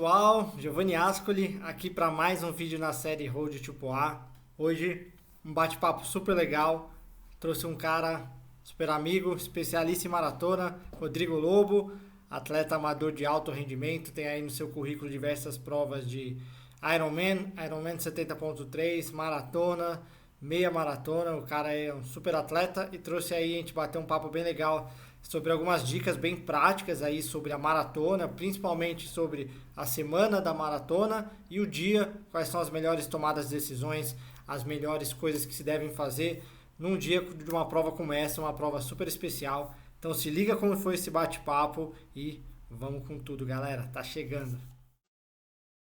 pessoal, Giovanni Ascoli aqui para mais um vídeo na série Road to Poá. Hoje um bate-papo super legal. Trouxe um cara super amigo, especialista em maratona, Rodrigo Lobo, atleta amador de alto rendimento, tem aí no seu currículo diversas provas de Ironman 70.3, maratona, meia maratona. O cara é um super atleta e trouxe aí a gente bater um papo bem legal sobre algumas dicas bem práticas aí sobre a maratona, principalmente sobre a semana da maratona e o dia, quais são as melhores tomadas de decisões, as melhores coisas que se devem fazer num dia de uma prova como essa, uma prova super especial. Então se liga como foi esse bate-papo e vamos com tudo, galera. Tá chegando.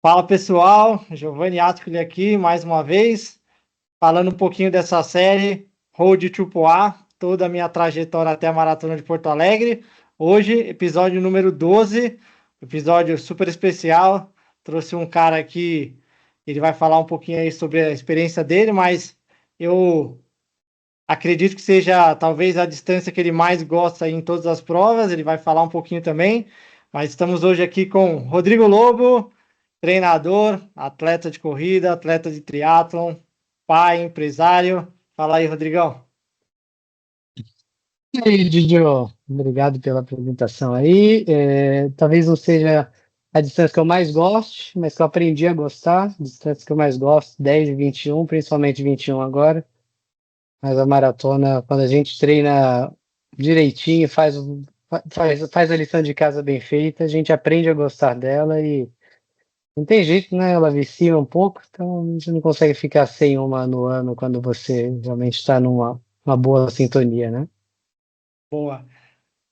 Fala pessoal, Giovanni Atcoli aqui mais uma vez, falando um pouquinho dessa série Road to Poá, toda a minha trajetória até a Maratona de Porto Alegre. Hoje, episódio número 12, episódio super especial. Trouxe um cara aqui, ele vai falar um pouquinho aí sobre a experiência dele, mas eu acredito que seja talvez a distância que ele mais gosta aí em todas as provas. Ele vai falar um pouquinho também, mas estamos hoje aqui com Rodrigo Lobo, treinador, atleta de corrida, atleta de triatlon, pai, empresário. Fala aí, Rodrigão. E aí, Didio, obrigado pela apresentação aí. Talvez não seja a distância que eu mais goste, mas que eu aprendi a gostar. A distância que eu mais gosto, 10 e 21, principalmente 21 agora. Mas a maratona, quando a gente treina direitinho, faz a lição de casa bem feita, a gente aprende a gostar dela e não tem jeito, né? Ela vicia um pouco, então a gente não consegue ficar sem uma no ano quando você realmente está numa uma boa sintonia, né? Boa.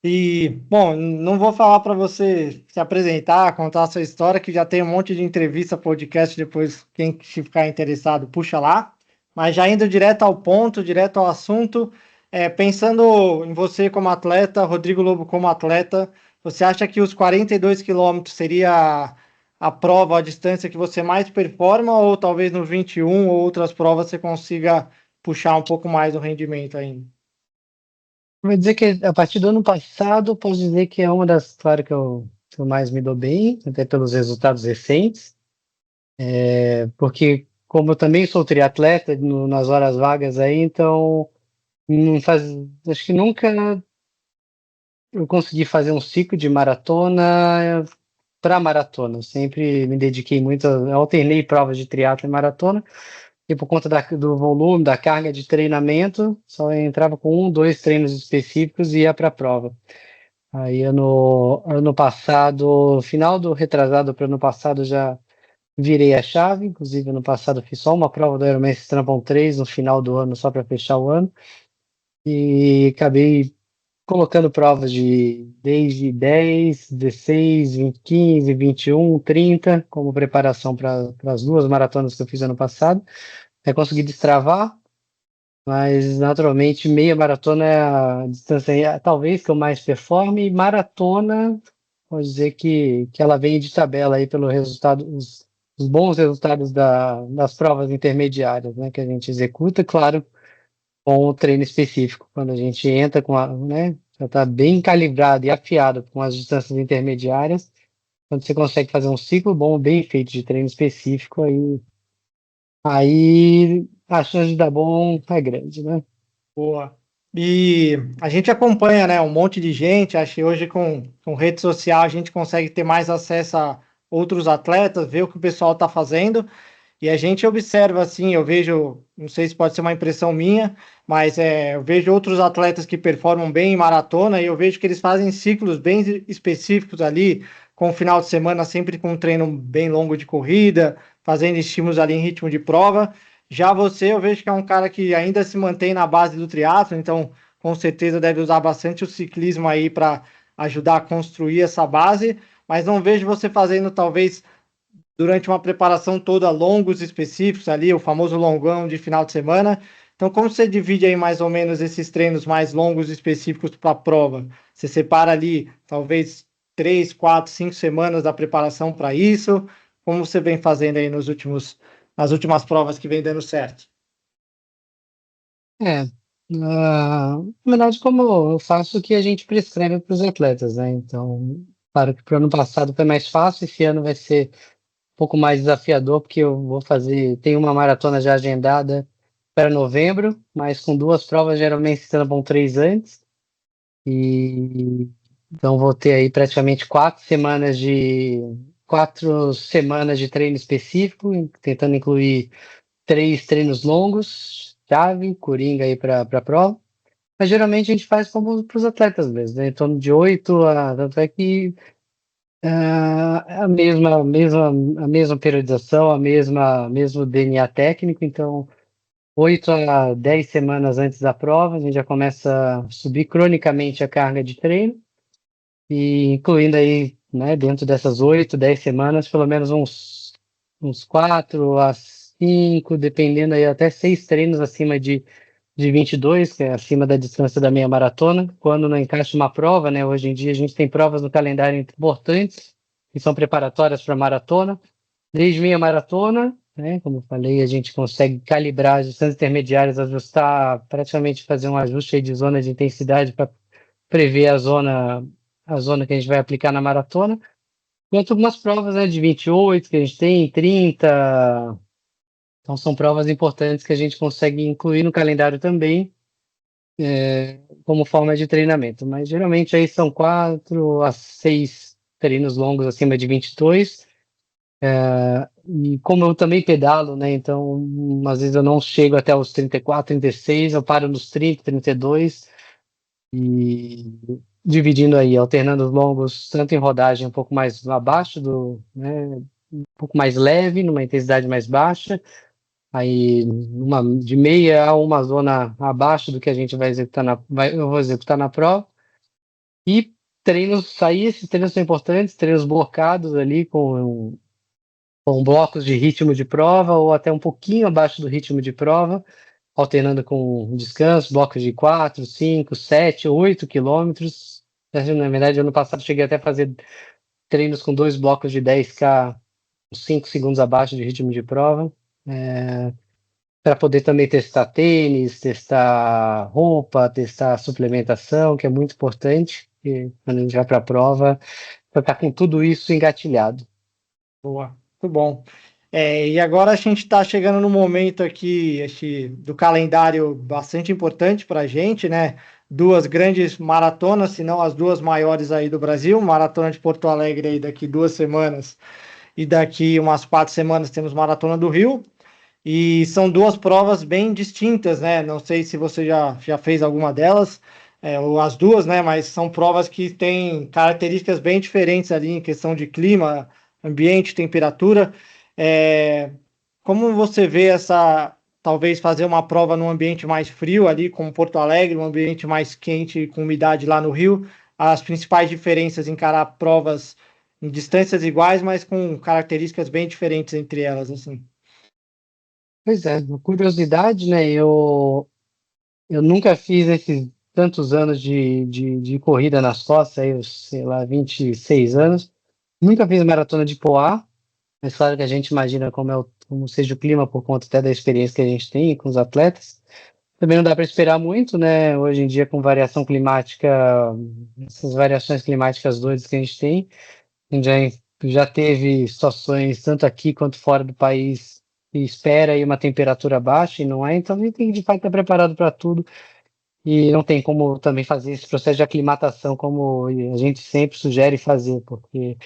E, bom, não vou falar para você se apresentar, contar a sua história, que já tem um monte de entrevista, podcast, depois quem ficar interessado, puxa lá. Mas já indo direto ao ponto, direto ao assunto, pensando em você como atleta, Rodrigo Lobo como atleta, você acha que os 42 quilômetros seria a prova, a distância que você mais performa, ou talvez no 21 ou outras provas você consiga puxar um pouco mais o rendimento ainda? Vou dizer que a partir do ano passado, posso dizer que é uma das, claro que eu mais me dou bem, até pelos resultados recentes, porque como eu também sou triatleta nas horas vagas aí, então não faz, acho que nunca eu consegui fazer um ciclo de maratona para maratona. Eu sempre me dediquei muito, eu alternei provas de triatlo e maratona, e por conta do volume, da carga de treinamento, só entrava com um, dois treinos específicos e ia para a prova. Aí ano passado, final do retrasado para ano passado já virei a chave, inclusive ano passado fiz só uma prova do Ironman Strampon 3 no final do ano, só para fechar o ano, e acabei colocando provas de desde 10, 16, 20, 15, 21, 30, como preparação para as duas maratonas que eu fiz ano passado. Aí consegui destravar, mas naturalmente meia maratona é a distância talvez que eu mais performe, e maratona, pode dizer que ela vem de tabela aí pelo resultado, os bons resultados das provas intermediárias, né, que a gente executa, claro, com o treino específico, quando a gente entra com a, né, já está bem calibrado e afiado com as distâncias intermediárias, quando você consegue fazer um ciclo bom, bem feito de treino específico, aí a chance de dar bom é grande, né? Boa. E a gente acompanha, né, um monte de gente. Acho que hoje com rede social a gente consegue ter mais acesso a outros atletas, ver o que o pessoal está fazendo. E a gente observa assim, eu vejo, não sei se pode ser uma impressão minha, mas eu vejo outros atletas que performam bem em maratona e eu vejo que eles fazem ciclos bem específicos ali, com o final de semana sempre com um treino bem longo de corrida, fazendo estímulos ali em ritmo de prova. Já você, eu vejo que é um cara que ainda se mantém na base do triatlo, então com certeza deve usar bastante o ciclismo aí para ajudar a construir essa base, mas não vejo você fazendo talvez durante uma preparação toda longos específicos ali, o famoso longão de final de semana. Então, como você divide aí mais ou menos esses treinos mais longos específicos para a prova? Você separa ali talvez 3, 4, 5 semanas da preparação para isso? Como você vem fazendo aí nas últimas provas que vem dando certo? É, na verdade, como eu faço o que a gente prescreve para os atletas, né? Então, Claro que para o ano passado foi mais fácil, esse ano vai ser um pouco mais desafiador, porque eu vou fazer, tenho uma maratona já agendada para novembro, mas com duas provas, geralmente se vão 3 antes, e então vou ter aí praticamente 4 semanas de treino específico, tentando incluir 3 treinos longos, chave, coringa aí para a prova. Mas geralmente a gente faz como para os atletas mesmo, né? Em torno de 8 a. Tanto é que a mesma periodização, mesmo DNA técnico, então 8 a 10 semanas antes da prova, a gente já começa a subir cronicamente a carga de treino, e incluindo aí, né, dentro dessas 8, 10 semanas, pelo menos uns 4 a 5, dependendo aí, até 6 treinos acima de 22, que é acima da distância da meia maratona, quando não encaixa uma prova, né? Hoje em dia a gente tem provas no calendário importantes, que são preparatórias para maratona, desde meia maratona, né? Como eu falei, a gente consegue calibrar as distâncias intermediárias, ajustar, praticamente fazer um ajuste aí de zona de intensidade para prever a zona que a gente vai aplicar na maratona. Quanto algumas provas, né, de 28 que a gente tem, 30, então são provas importantes que a gente consegue incluir no calendário também, como forma de treinamento. Mas geralmente aí são 4 a 6 treinos longos acima de 22. E como eu também pedalo, né? Então, às vezes eu não chego até os 34, 36, eu paro nos 30, 32 e dividindo aí, alternando os longos, tanto em rodagem um pouco mais abaixo né, um pouco mais leve, numa intensidade mais baixa, aí de meia a uma zona abaixo do que a gente vai executar eu vou executar na prova. E esses treinos são importantes, treinos blocados ali com blocos de ritmo de prova ou até um pouquinho abaixo do ritmo de prova, alternando com descanso, blocos de 4, 5, 7, 8 quilômetros. Na verdade, ano passado cheguei até a fazer treinos com 2 blocos de 10K, 5 segundos abaixo de ritmo de prova, para poder também testar tênis, testar roupa, testar suplementação, que é muito importante, e quando a gente vai para a prova, para estar com tudo isso engatilhado. Boa, muito bom. E agora a gente está chegando no momento aqui do calendário bastante importante para a gente, né? Duas grandes maratonas, se não as duas maiores aí do Brasil, Maratona de Porto Alegre aí daqui 2 semanas e daqui umas 4 semanas temos Maratona do Rio. E são duas provas bem distintas, né? Não sei se você já fez alguma delas, ou as duas, né? Mas são provas que têm características bem diferentes ali em questão de clima, ambiente, temperatura. É, como você vê talvez fazer uma prova num ambiente mais frio ali, como Porto Alegre, um ambiente mais quente com umidade lá no Rio, as principais diferenças, encarar provas em distâncias iguais, mas com características bem diferentes entre elas, assim. Pois é, uma curiosidade, né? Eu nunca fiz esses tantos anos de corrida nas costas, aí, sei lá, 26 anos. Nunca fiz maratona de Poá, mas claro que a gente imagina como seja o clima por conta até da experiência que a gente tem com os atletas. Também não dá para esperar muito, né? Hoje em dia, com variação climática, essas variações climáticas doidas que a gente tem, a gente já teve situações, tanto aqui quanto fora do país, que espera aí uma temperatura baixa e não é, então a gente tem que de fato estar preparado para tudo. E não tem como também fazer esse processo de aclimatação como a gente sempre sugere fazer, porque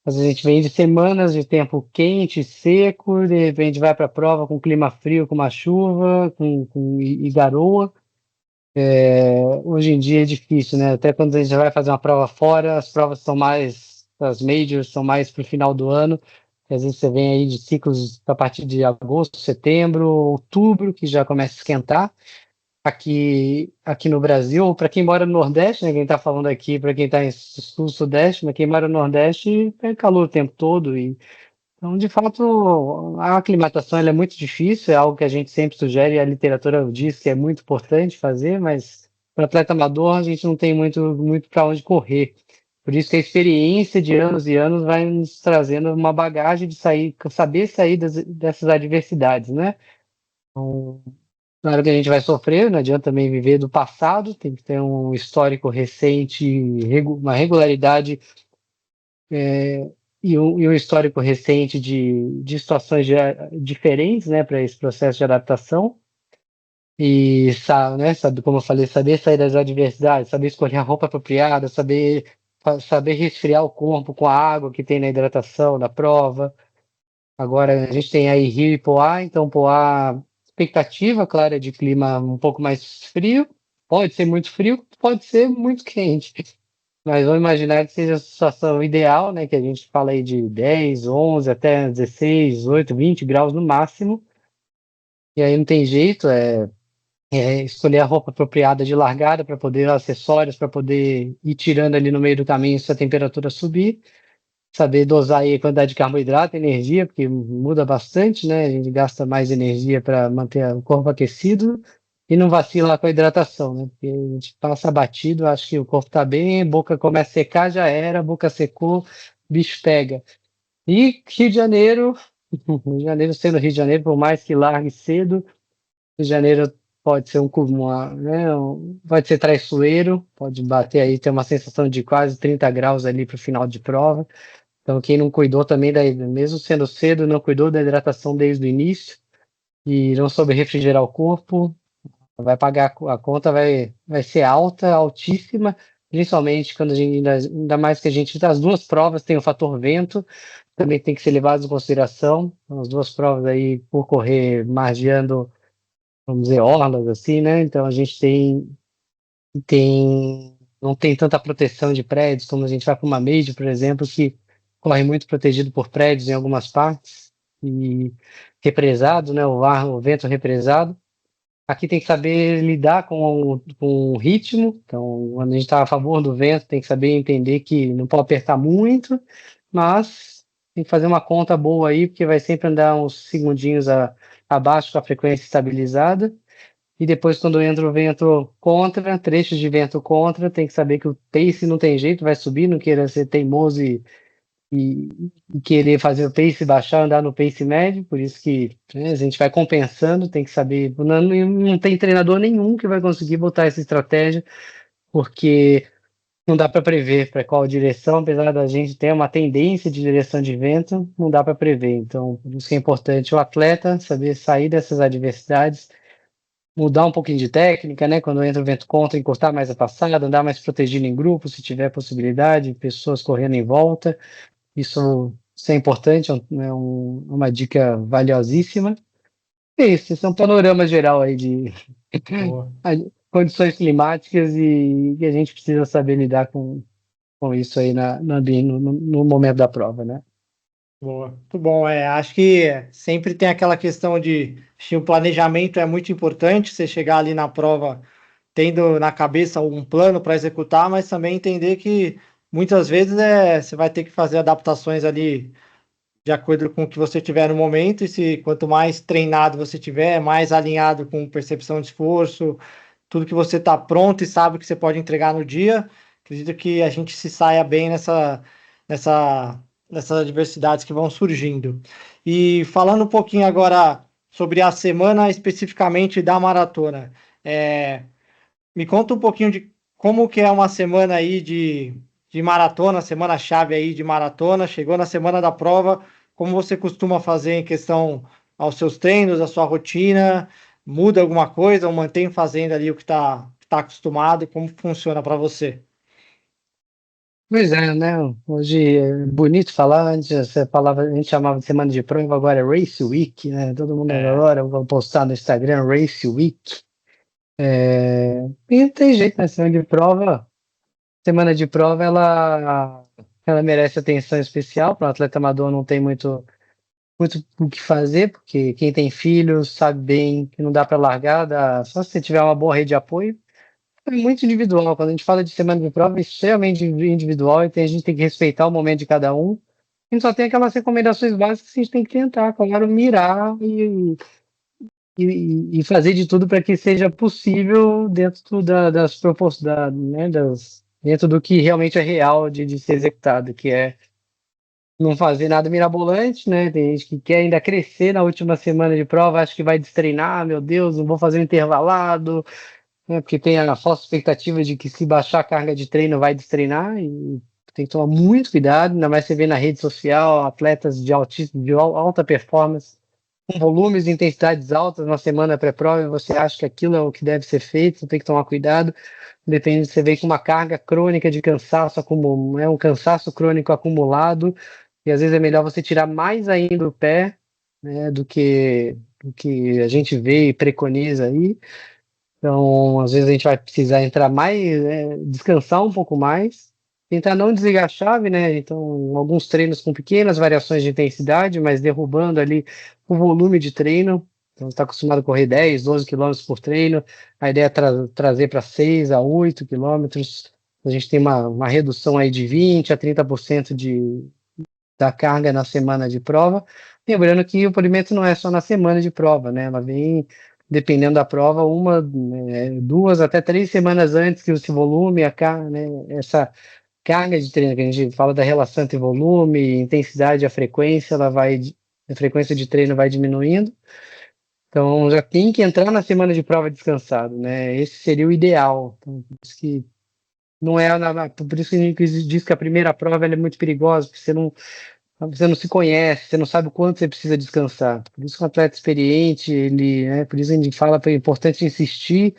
às vezes a gente vem de semanas de tempo quente, seco, de repente vai para a prova com clima frio, com uma chuva, e garoa. Hoje em dia é difícil, né? Até quando a gente vai fazer uma prova fora, as majors são mais para o final do ano. Às vezes você vem aí de ciclos a partir de agosto, setembro, outubro, que já começa a esquentar aqui no Brasil, para quem mora no Nordeste, né, quem está falando aqui, para quem está em Sul, Sudeste, mas quem mora no Nordeste é calor o tempo todo. Então, de fato, a aclimatação ela é muito difícil, é algo que a gente sempre sugere, e a literatura diz que é muito importante fazer, mas para atleta amador a gente não tem muito para onde correr. Por isso que a experiência de anos e anos vai nos trazendo uma bagagem de saber sair dessas adversidades, né? Claro que a gente vai sofrer, não adianta também viver do passado, tem que ter um histórico recente, uma regularidade e um histórico recente de situações diferentes, né, para esse processo de adaptação. E né, sabe, como eu falei, saber sair das adversidades, saber escolher a roupa apropriada, saber resfriar o corpo com a água que tem na hidratação, na prova. Agora a gente tem aí Rio e Poá, então Poá, expectativa, claro, é de clima um pouco mais frio. Pode ser muito frio, pode ser muito quente. Mas vamos imaginar que seja a situação ideal, né? Que a gente fala aí de 10, 11, até 16, 18, 20 graus no máximo. E aí não tem jeito, escolher a roupa apropriada de largada para poder, acessórios para poder ir tirando ali no meio do caminho se a temperatura subir. Saber dosar aí a quantidade de carboidrato, energia, porque muda bastante, né? A gente gasta mais energia para manter o corpo aquecido e não vacila com a hidratação, né? Porque a gente passa batido, acho que o corpo tá bem, a boca começa a secar, já era, a boca secou, o bicho pega. E Rio de Janeiro, Rio de Janeiro sendo Rio de Janeiro, por mais que largue cedo, Rio de Janeiro pode ser pode ser traiçoeiro, pode bater aí, ter uma sensação de quase 30 graus ali para o final de prova. Então, quem não cuidou também, mesmo sendo cedo, não cuidou da hidratação desde o início e não soube refrigerar o corpo, vai pagar a conta, vai ser alta, altíssima, principalmente quando ainda mais que a gente, das duas provas tem o fator vento, também tem que ser levado em consideração. As duas provas aí por correr margeando, vamos dizer, orlas, assim, né? Então a gente não tem tanta proteção de prédios, como a gente vai para uma major, por exemplo, que corre muito protegido por prédios em algumas partes, e represado, né, o vento represado. Aqui tem que saber lidar com o ritmo, então quando a gente está a favor do vento, tem que saber entender que não pode apertar muito, mas tem que fazer uma conta boa aí, porque vai sempre andar uns segundinhos abaixo com a frequência estabilizada. E depois, quando entra o vento contra, trechos de vento contra, tem que saber que o pace não tem jeito, vai subir, não queira ser teimoso e, e querer fazer o pace baixar, andar no pace médio, por isso que, né, a gente vai compensando, tem que saber. Não tem treinador nenhum que vai conseguir botar essa estratégia, porque não dá para prever para qual direção, apesar da gente ter uma tendência de direção de vento, não dá para prever. Então, por isso que é importante o atleta saber sair dessas adversidades, mudar um pouquinho de técnica, né? Quando entra o vento contra, encostar mais a passada, andar mais protegido em grupo, se tiver possibilidade, pessoas correndo em volta. Isso é importante, uma dica valiosíssima. É isso, esse é um panorama geral aí de Boa. condições climáticas e que a gente precisa saber lidar com isso aí no momento da prova, né? Boa, muito bom. Acho que sempre tem aquela questão acho que o planejamento é muito importante, você chegar ali na prova tendo na cabeça um plano para executar, mas também entender que muitas vezes você vai ter que fazer adaptações ali de acordo com o que você tiver no momento, e se quanto mais treinado você tiver, mais alinhado com percepção de esforço, tudo que você está pronto e sabe que você pode entregar no dia, acredito que a gente se saia bem nessa, nessas adversidades que vão surgindo. E falando um pouquinho agora sobre a semana especificamente da maratona, me conta um pouquinho de como que é uma semana aí de maratona, semana-chave aí de maratona, chegou na semana da prova, como você costuma fazer em questão aos seus treinos, a sua rotina, muda alguma coisa ou mantém fazendo ali o que tá acostumado, como funciona para você? Pois é, né? Hoje é bonito falar, antes essa palavra a gente chamava de semana de prova, agora é Race Week, né? Todo mundo É, agora vai postar no Instagram Race Week. E não tem jeito, né? Semana de prova ela merece atenção especial. Para o atleta amador não tem muito o que fazer, porque quem tem filhos sabe bem que não dá para largar, só se você tiver uma boa rede de apoio. É muito individual. Quando a gente fala de semana de prova, é extremamente individual e a gente tem que respeitar o momento de cada um. A gente só tem aquelas recomendações básicas que a gente tem que tentar, claro, mirar e fazer de tudo para que seja possível dentro das propostas, né, dentro do que realmente é real de ser executado, que é não fazer nada mirabolante, né? Tem gente que quer ainda crescer na última semana de prova, acho que vai destreinar, meu Deus, não vou fazer um intervalado, né? Porque tem a falsa expectativa de que se baixar a carga de treino vai destreinar, e tem que tomar muito cuidado, ainda mais você vê na rede social atletas de alta performance, com volumes e intensidades altas na semana pré-prova, e você acha que aquilo é o que deve ser feito, você tem que tomar cuidado. Depende, você vê com uma carga crônica de cansaço, um cansaço crônico acumulado, e às vezes é melhor você tirar mais ainda o pé, né, do que a gente vê e preconiza aí. Então, às vezes a gente vai precisar entrar mais, descansar um pouco mais, tentar não desligar a chave, né? Então, alguns treinos com pequenas variações de intensidade, mas derrubando ali o volume de treino. Então, está acostumado a correr 10, 12 quilômetros por treino, a ideia é trazer para 6 a 8 quilômetros. A gente tem uma redução aí de 20 a 30% da carga na semana de prova. Lembrando que o polimento não é só na semana de prova, né? Ela vem, dependendo da prova, 2 até 3 semanas antes que esse volume, né, essa carga de treino, que a gente fala da relação entre volume, intensidade e a frequência de treino vai diminuindo. Então já tem que entrar na semana de prova descansado, né? Esse seria o ideal. Então, por isso que não é por isso que a gente diz que a primeira prova ela é muito perigosa, porque você não se conhece, você não sabe o quanto você precisa descansar. Por isso que um atleta experiente, por isso a gente fala que é importante insistir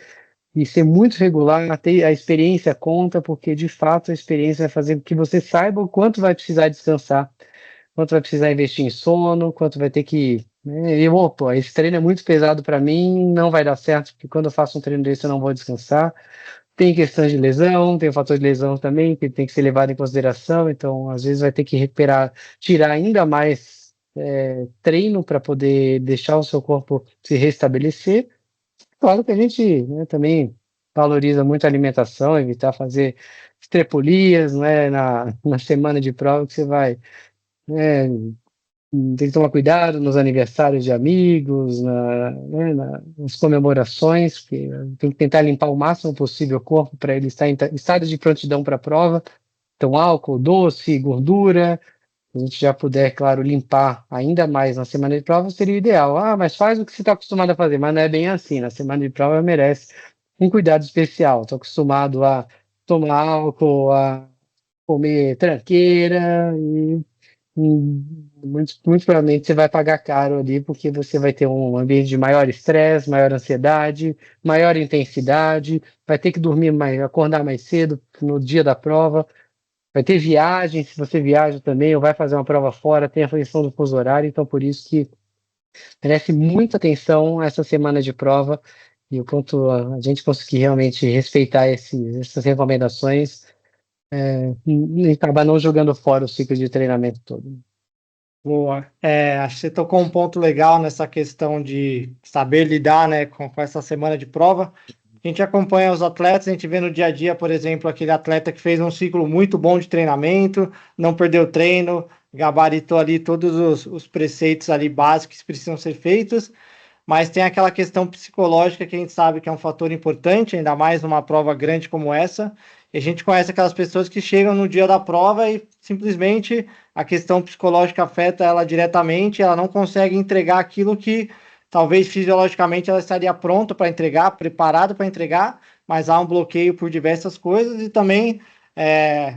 e ser muito regular, a experiência conta, porque de fato a experiência vai fazer com que você saiba o quanto vai precisar descansar, quanto vai precisar investir em sono, quanto vai ter que, né, e opa, esse treino é muito pesado para mim, não vai dar certo, porque quando eu faço um treino desse eu não vou descansar. Tem questão de lesão, tem o fator de lesão também, que tem que ser levado em consideração, então às vezes vai ter que recuperar, tirar ainda mais treino para poder deixar o seu corpo se restabelecer. Claro que a gente, né, também valoriza muito a alimentação, evitar fazer estrepulias, né, na semana de prova que você vai, né, tem que tomar cuidado nos aniversários de amigos, nas comemorações, porque tem que tentar limpar o máximo possível o corpo para ele estar em estado de prontidão para a prova. Então, álcool, doce, gordura, se a gente já puder, claro, limpar ainda mais na semana de prova, seria o ideal. Ah, mas faz o que você está acostumado a fazer, mas não é bem assim. Na semana de prova merece um cuidado especial. Estou acostumado a tomar álcool, a comer tranqueira e muito provavelmente você vai pagar caro ali, porque você vai ter um ambiente de maior estresse, maior ansiedade, maior intensidade, vai ter que dormir mais, acordar mais cedo no dia da prova, vai ter viagem, se você viaja também, ou vai fazer uma prova fora, tem a questão do fuso horário, então por isso que merece muita atenção essa semana de prova, e o quanto a gente conseguir realmente respeitar essas recomendações, e acabar não jogando fora o ciclo de treinamento todo. Boa. Acho que você tocou um ponto legal nessa questão de saber lidar, né, com essa semana de prova. A gente acompanha os atletas, a gente vê no dia a dia, por exemplo, aquele atleta que fez um ciclo muito bom de treinamento, não perdeu treino, gabaritou ali todos os preceitos ali básicos que precisam ser feitos, mas tem aquela questão psicológica que a gente sabe que é um fator importante, ainda mais numa prova grande como essa. E a gente conhece aquelas pessoas que chegam no dia da prova e simplesmente a questão psicológica afeta ela diretamente, ela não consegue entregar aquilo que talvez fisiologicamente ela estaria pronta para entregar, preparada para entregar, mas há um bloqueio por diversas coisas e também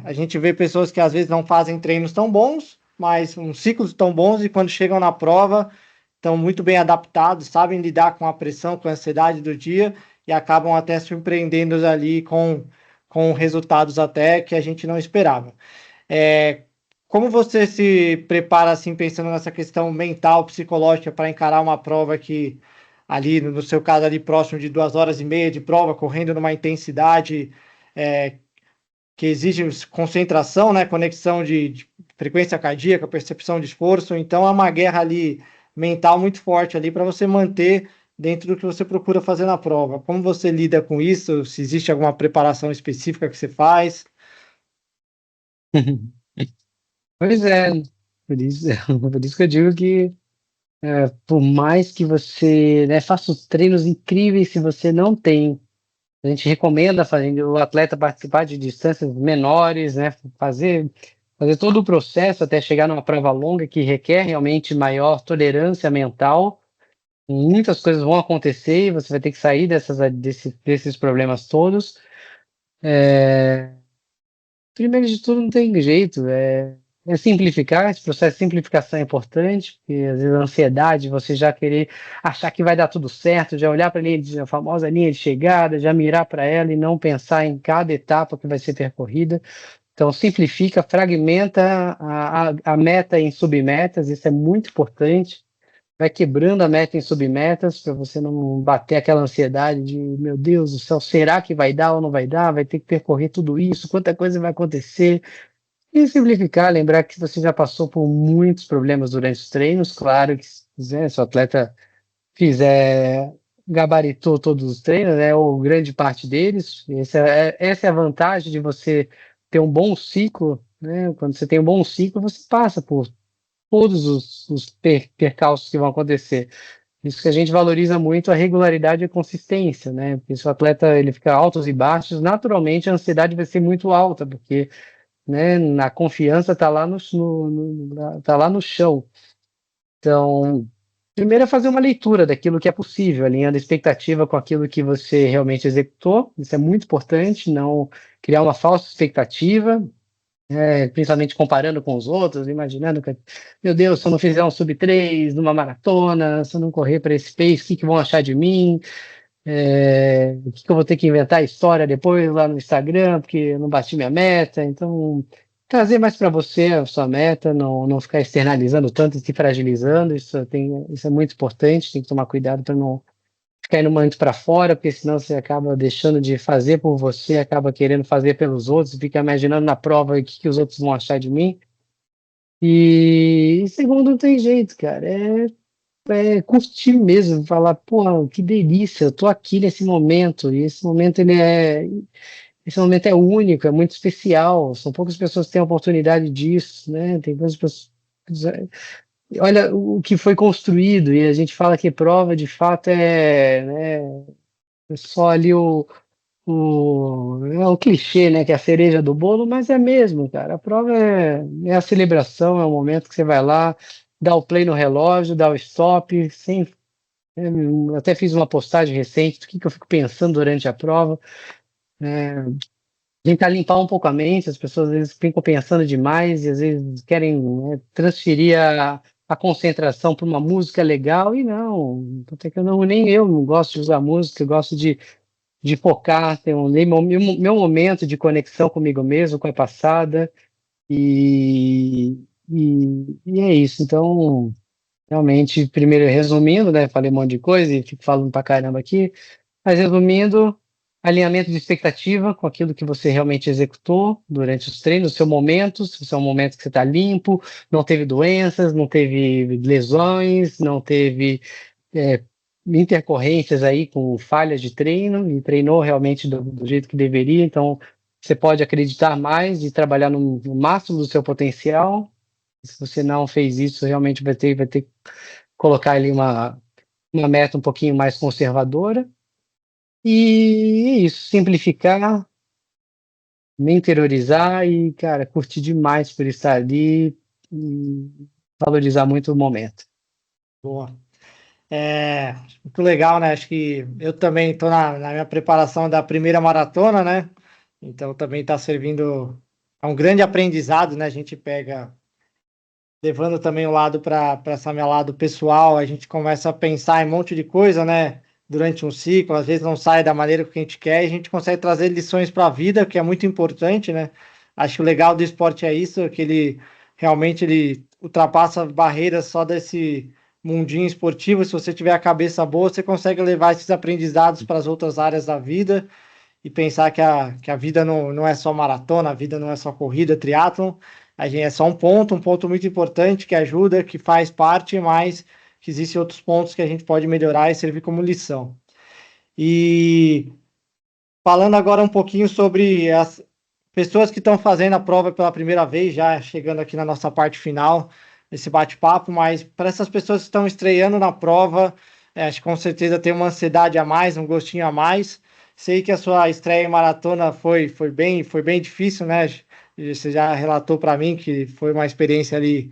a gente vê pessoas que às vezes não fazem treinos tão bons, mas uns ciclos tão bons e quando chegam na prova estão muito bem adaptados, sabem lidar com a pressão, com a ansiedade do dia e acabam até surpreendendo ali com resultados até que a gente não esperava. Como você se prepara assim, pensando nessa questão mental, psicológica, para encarar uma prova que ali, no seu caso, ali próximo de 2 horas e meia de prova, correndo numa intensidade que exige concentração, né, conexão de frequência cardíaca, percepção de esforço, então é uma guerra ali mental muito forte ali para você manter dentro do que você procura fazer na prova. Como você lida com isso? Se existe alguma preparação específica que você faz? Pois é, por isso, por isso que eu digo que por mais que você, né, faça os treinos incríveis, se você não tem, a gente recomenda o atleta participar de distâncias menores, né, fazer todo o processo até chegar numa prova longa que requer realmente maior tolerância mental. Muitas coisas vão acontecer e você vai ter que sair desses problemas todos. primeiro de tudo, não tem jeito, é simplificar, esse processo de simplificação é importante, porque às vezes a ansiedade, você já querer achar que vai dar tudo certo, já olhar para a famosa linha de chegada, já mirar para ela e não pensar em cada etapa que vai ser percorrida. Então, simplifica, fragmenta a meta em submetas, isso é muito importante. Vai quebrando a meta em submetas para você não bater aquela ansiedade de, meu Deus do céu, será que vai dar ou não vai dar? Vai ter que percorrer tudo isso, quanta coisa vai acontecer. E simplificar, lembrar que você já passou por muitos problemas durante os treinos, claro que se o atleta fizer, gabaritou todos os treinos, né, ou grande parte deles, essa é a vantagem de você ter um bom ciclo, né, quando você tem um bom ciclo, você passa por todos os percalços que vão acontecer. Isso que a gente valoriza muito a regularidade e a consistência, né? Porque se o atleta ele fica altos e baixos, naturalmente a ansiedade vai ser muito alta, porque, né, a confiança está lá tá lá no chão. Então, primeiro é fazer uma leitura daquilo que é possível, alinhando a expectativa com aquilo que você realmente executou. Isso é muito importante, não criar uma falsa expectativa, principalmente comparando com os outros, imaginando que, meu Deus, se eu não fizer um sub 3 numa maratona, se eu não correr para esse pace, o que vão achar de mim? O que eu vou ter que inventar história depois lá no Instagram, porque eu não bati minha meta. Então, trazer mais para você a sua meta, não ficar externalizando tanto e se fragilizando, isso é muito importante, tem que tomar cuidado para não ficar indo muito para fora, porque senão você acaba deixando de fazer por você, acaba querendo fazer pelos outros, fica imaginando na prova o que os outros vão achar de mim. E segundo, não tem jeito, cara. Curtir mesmo, falar, pô, que delícia, eu tô aqui nesse momento, e esse momento é único, é muito especial, são poucas pessoas que têm a oportunidade disso, né? Tem poucas pessoas. Olha o que foi construído, e a gente fala que prova de fato né, é só ali o clichê, né, que é a cereja do bolo, mas é mesmo, cara. A prova é a celebração, é o momento que você vai lá, dá o play no relógio, dá o stop, sem. Eu até fiz uma postagem recente do que eu fico pensando durante a prova. Tentar limpar um pouco a mente, as pessoas às vezes ficam pensando demais e às vezes querem, né, transferir a concentração para uma música legal e não, até que eu não, nem eu não gosto de usar música, eu gosto de focar, ter meu momento de conexão comigo mesmo, com a passada e é isso. Então, realmente, primeiro resumindo, né, falei um monte de coisa e fico falando pra caramba aqui, mas resumindo, alinhamento de expectativa com aquilo que você realmente executou durante os treinos, o seu momento, se é um momento que você está limpo, não teve doenças, não teve lesões, não teve intercorrências aí com falhas de treino, e treinou realmente do jeito que deveria, então você pode acreditar mais e trabalhar no máximo do seu potencial. Se você não fez isso, realmente vai ter que colocar ali uma meta um pouquinho mais conservadora. E isso, simplificar, me interiorizar e, cara, curtir demais por estar ali e valorizar muito o momento. Boa. Muito legal, né? Acho que eu também estou na minha preparação da primeira maratona, né? Então também está servindo a um grande aprendizado, né? A gente pega, levando também o lado para essa minha lado pessoal, a gente começa a pensar em um monte de coisa, né? Durante um ciclo, às vezes não sai da maneira que a gente quer, e a gente consegue trazer lições para a vida, que é muito importante, né? Acho que o legal do esporte é isso, que ele realmente ele ultrapassa barreiras só desse mundinho esportivo. Se você tiver a cabeça boa, você consegue levar esses aprendizados para as outras áreas da vida e pensar que a vida não é só maratona, a vida não é só corrida, triatlon, a gente é só um ponto muito importante que ajuda, que faz parte, mas que existem outros pontos que a gente pode melhorar e servir como lição. E falando agora um pouquinho sobre as pessoas que estão fazendo a prova pela primeira vez, já chegando aqui na nossa parte final desse bate-papo, mas para essas pessoas que estão estreando na prova, acho que com certeza tem uma ansiedade a mais, um gostinho a mais. Sei que a sua estreia em maratona foi bem difícil, né? Você já relatou para mim que foi uma experiência ali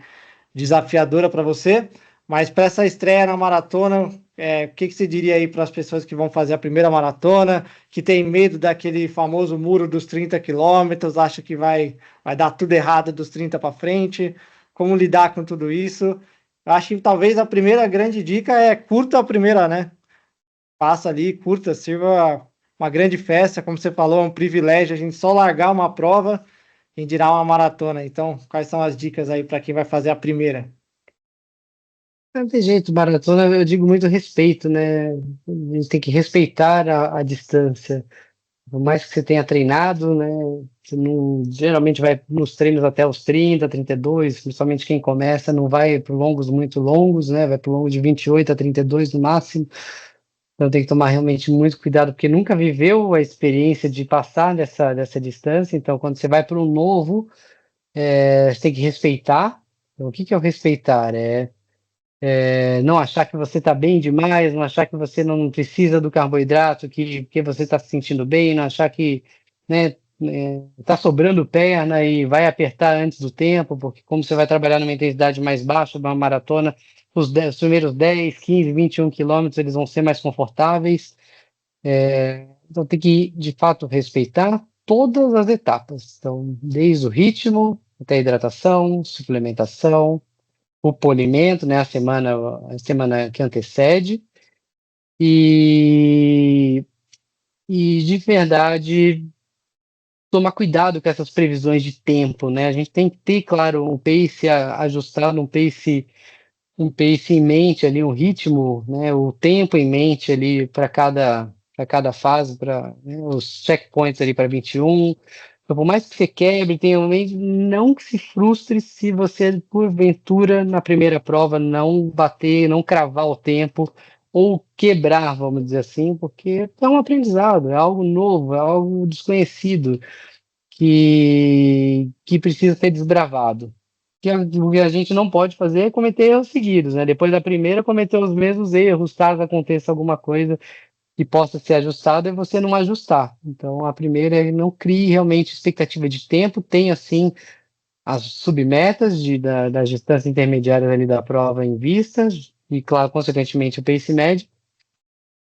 desafiadora para você, mas para essa estreia na maratona, O que você diria aí para as pessoas que vão fazer a primeira maratona, que tem medo daquele famoso muro dos 30 quilômetros, acha que vai dar tudo errado dos 30 para frente? Como lidar com tudo isso? Eu acho que talvez a primeira grande dica é curta a primeira, né? Passa ali, curta, sirva uma grande festa, como você falou, é um privilégio a gente só largar uma prova e dirá uma maratona. Então, quais são as dicas aí para quem vai fazer a primeira? Não tem jeito, maratona, eu digo muito respeito, né? A gente tem que respeitar a distância. Por mais que você tenha treinado, né? Você não, geralmente vai nos treinos até os 30, 32, principalmente quem começa, não vai para longos muito longos, né? Vai para longo de 28 a 32 no máximo. Então tem que tomar realmente muito cuidado, porque nunca viveu a experiência de passar dessa distância. Então, quando você vai para um novo, você tem que respeitar. Então, o que que é o respeitar? Não achar que você está bem demais, não achar que você não precisa do carboidrato, que você está se sentindo bem, não achar que, né, está sobrando perna e vai apertar antes do tempo, porque como você vai trabalhar numa intensidade mais baixa, uma maratona, os primeiros 10, 15, 21 quilômetros eles vão ser mais confortáveis. Então tem que, de fato, respeitar todas as etapas. Então, desde o ritmo até a hidratação, suplementação, o polimento, né, a semana que antecede, e, e de verdade tomar cuidado com essas previsões de tempo, né? A gente tem que ter, claro, um pace ajustado, um pace em mente ali, um ritmo, né, o tempo em mente ali para cada fase, para, né, os checkpoints ali para 21. Então, por mais que você quebre, tenha um meio, não que se frustre se você, porventura, na primeira prova, não bater, não cravar o tempo, ou quebrar, vamos dizer assim, porque é um aprendizado, é algo novo, é algo desconhecido que precisa ser desbravado. O que a gente não pode fazer é cometer erros seguidos, né? Depois da primeira, cometer os mesmos erros, caso aconteça alguma coisa que possa ser ajustada, é você não ajustar. Então, a primeira é não crie realmente expectativa de tempo, tenha, assim, as submetas das distâncias intermediárias ali da prova em vista, e, claro, consequentemente, o pace médio,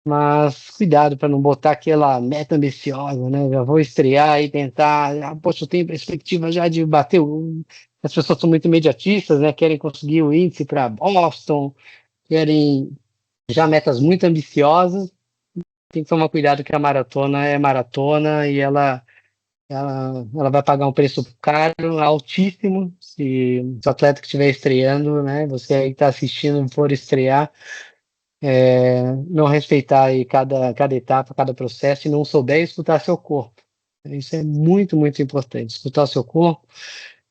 mas cuidado para não botar aquela meta ambiciosa, né? Já vou estrear e tentar. Poxa, eu tenho perspectiva já de bater o. As pessoas são muito imediatistas, né? Querem conseguir o índice para Boston, querem já metas muito ambiciosas. Tem que tomar cuidado que a maratona é maratona e ela vai pagar um preço caro, altíssimo, se o atleta que estiver estreando, né? Você aí que está assistindo for estrear, não respeitar aí cada etapa, cada processo e não souber escutar seu corpo. Isso é muito, muito importante. Escutar o seu corpo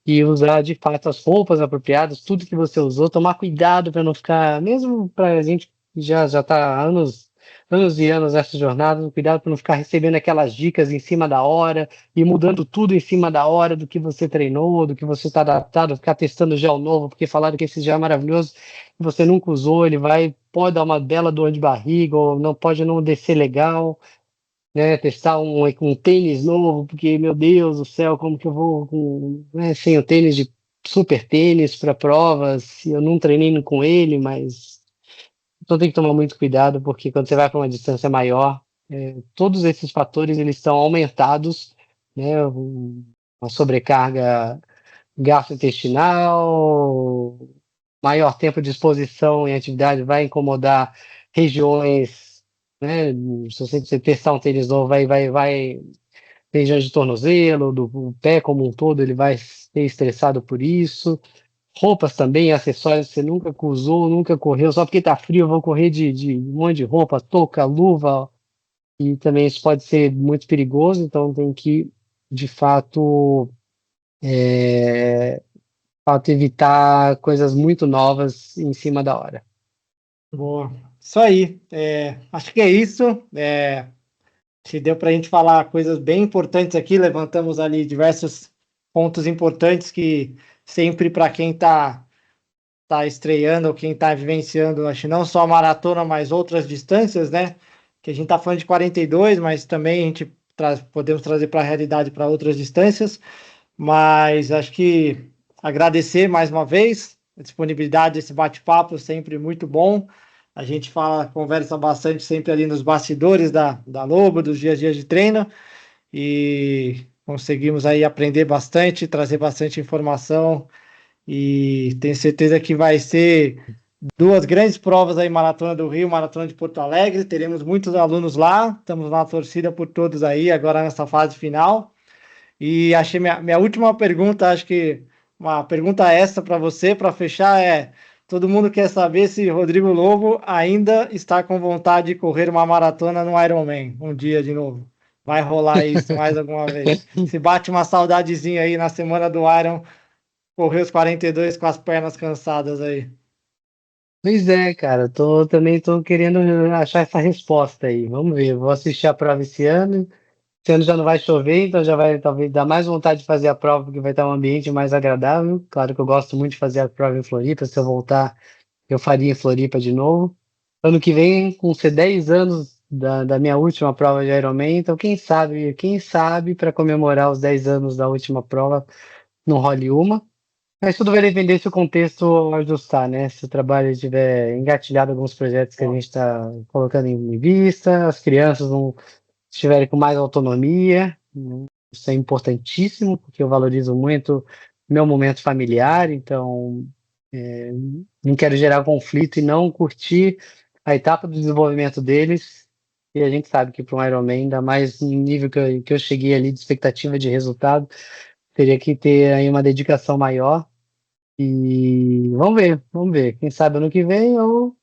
e usar de fato as roupas apropriadas, tudo que você usou, tomar cuidado para não ficar, mesmo para a gente que já está há anos, anos e anos nessa jornada, cuidado para não ficar recebendo aquelas dicas em cima da hora e mudando tudo em cima da hora do que você treinou, do que você está adaptado, ficar testando gel novo, porque falaram que esse gel é maravilhoso, e você nunca usou, pode dar uma bela dor de barriga, ou não pode não descer legal, né, testar um tênis novo, porque, meu Deus do céu, como que eu vou né, sem o tênis de super tênis para provas, eu não treinei com ele, mas então tem que tomar muito cuidado, porque quando você vai para uma distância maior, todos esses fatores eles estão aumentados, né, uma sobrecarga gastrointestinal, maior tempo de exposição em atividade vai incomodar regiões, né? Se você testar um tênis novo, vai regiões de tornozelo, do pé como um todo, ele vai ser estressado por isso. Roupas também, acessórios que você nunca usou, nunca correu, só porque tá frio, eu vou correr de um monte de roupa, touca, luva, e também isso pode ser muito perigoso, então tem que, de fato, evitar coisas muito novas em cima da hora. Boa. Isso aí. Acho que é isso. Se deu para a gente falar coisas bem importantes aqui, levantamos ali diversos pontos importantes que sempre para quem tá estreando ou quem está vivenciando, acho que não só a maratona, mas outras distâncias, né? Que a gente está falando de 42, mas também a gente podemos trazer para a realidade para outras distâncias. Mas acho que agradecer mais uma vez a disponibilidade desse bate-papo, sempre muito bom. A gente fala, conversa bastante sempre ali nos bastidores da Lobo, dos dias a dias de treino, e conseguimos aí aprender bastante, trazer bastante informação, e tenho certeza que vai ser duas grandes provas aí, Maratona do Rio, Maratona de Porto Alegre. Teremos muitos alunos lá, estamos na torcida por todos aí, agora nessa fase final. E achei minha última pergunta, acho que uma pergunta essa para você, para fechar, é: todo mundo quer saber se Rodrigo Lobo ainda está com vontade de correr uma maratona no Ironman um dia de novo. Vai rolar isso mais alguma vez? Se bate uma saudadezinha aí na semana do Iron, correr os 42 com as pernas cansadas aí. Pois é, cara, também tô querendo achar essa resposta aí. Vamos ver, vou assistir a prova esse ano. Esse ano já não vai chover, então já vai talvez dar mais vontade de fazer a prova, porque vai estar um ambiente mais agradável. Claro que eu gosto muito de fazer a prova em Floripa. Se eu voltar, eu faria em Floripa de novo. Ano que vem, com ser 10 anos da minha última prova de Ironman, então quem sabe para comemorar os 10 anos da última prova, não role uma. Mas tudo vai depender se o contexto ajustar, né? Se o trabalho tiver engatilhado alguns projetos que a gente está colocando em vista, as crianças não estiverem com mais autonomia, né? Isso é importantíssimo, porque eu valorizo muito meu momento familiar, então é, não quero gerar conflito e não curtir a etapa do desenvolvimento deles. E a gente sabe que para um Ironman, ainda mais no nível que eu cheguei ali de expectativa de resultado, teria que ter aí uma dedicação maior. E vamos ver, vamos ver. Quem sabe ano que vem ou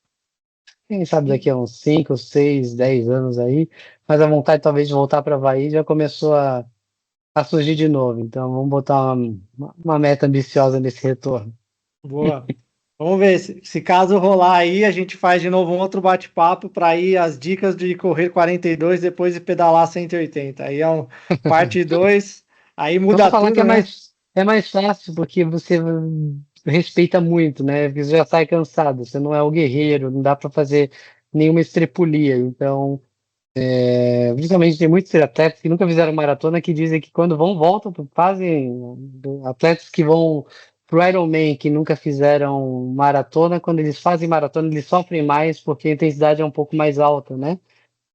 quem sabe daqui a uns 5, 6, 10 anos aí. Mas a vontade talvez de voltar para a Havaí já começou a surgir de novo. Então vamos botar uma meta ambiciosa nesse retorno. Boa. Vamos ver se caso rolar aí, a gente faz de novo um outro bate-papo para ir as dicas de correr 42 depois de pedalar 180. Aí é um parte 2, aí Vamos muda falar que tudo, né? é mais fácil, porque você respeita muito, né? Porque você já sai cansado, você não é o guerreiro, não dá para fazer nenhuma estrepulia. Então, principalmente tem muitos atletas que nunca fizeram maratona que dizem que quando vão, voltam, fazem. Atletas que vão pro Ironman, que nunca fizeram maratona, quando eles fazem maratona, eles sofrem mais porque a intensidade é um pouco mais alta, né?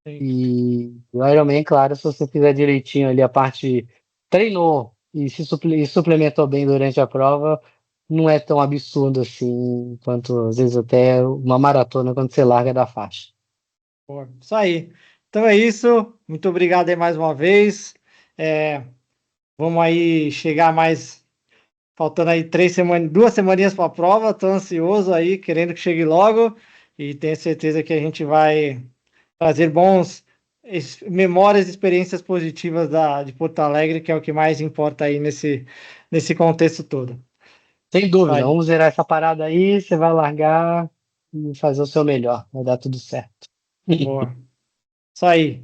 Sim. E o Ironman, claro, se você fizer direitinho ali a parte, treinou e e suplementou bem durante a prova, não é tão absurdo assim quanto às vezes até uma maratona quando você larga da faixa. Boa. Isso aí. Então é isso. Muito obrigado aí mais uma vez. É, vamos aí chegar mais. Faltando aí 3 semanas, 2 semaninhas para a prova. Estou ansioso aí, querendo que chegue logo. E tenho certeza que a gente vai trazer bons memórias, experiências positivas de Porto Alegre, que é o que mais importa aí nesse contexto todo. Sem Isso dúvida, aí. vamos zerar essa parada aí, você vai largar e fazer o seu melhor, vai dar tudo certo. Boa. Isso aí.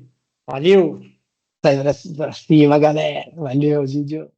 Valeu! Sai pra cima, galera. Valeu, Gidio.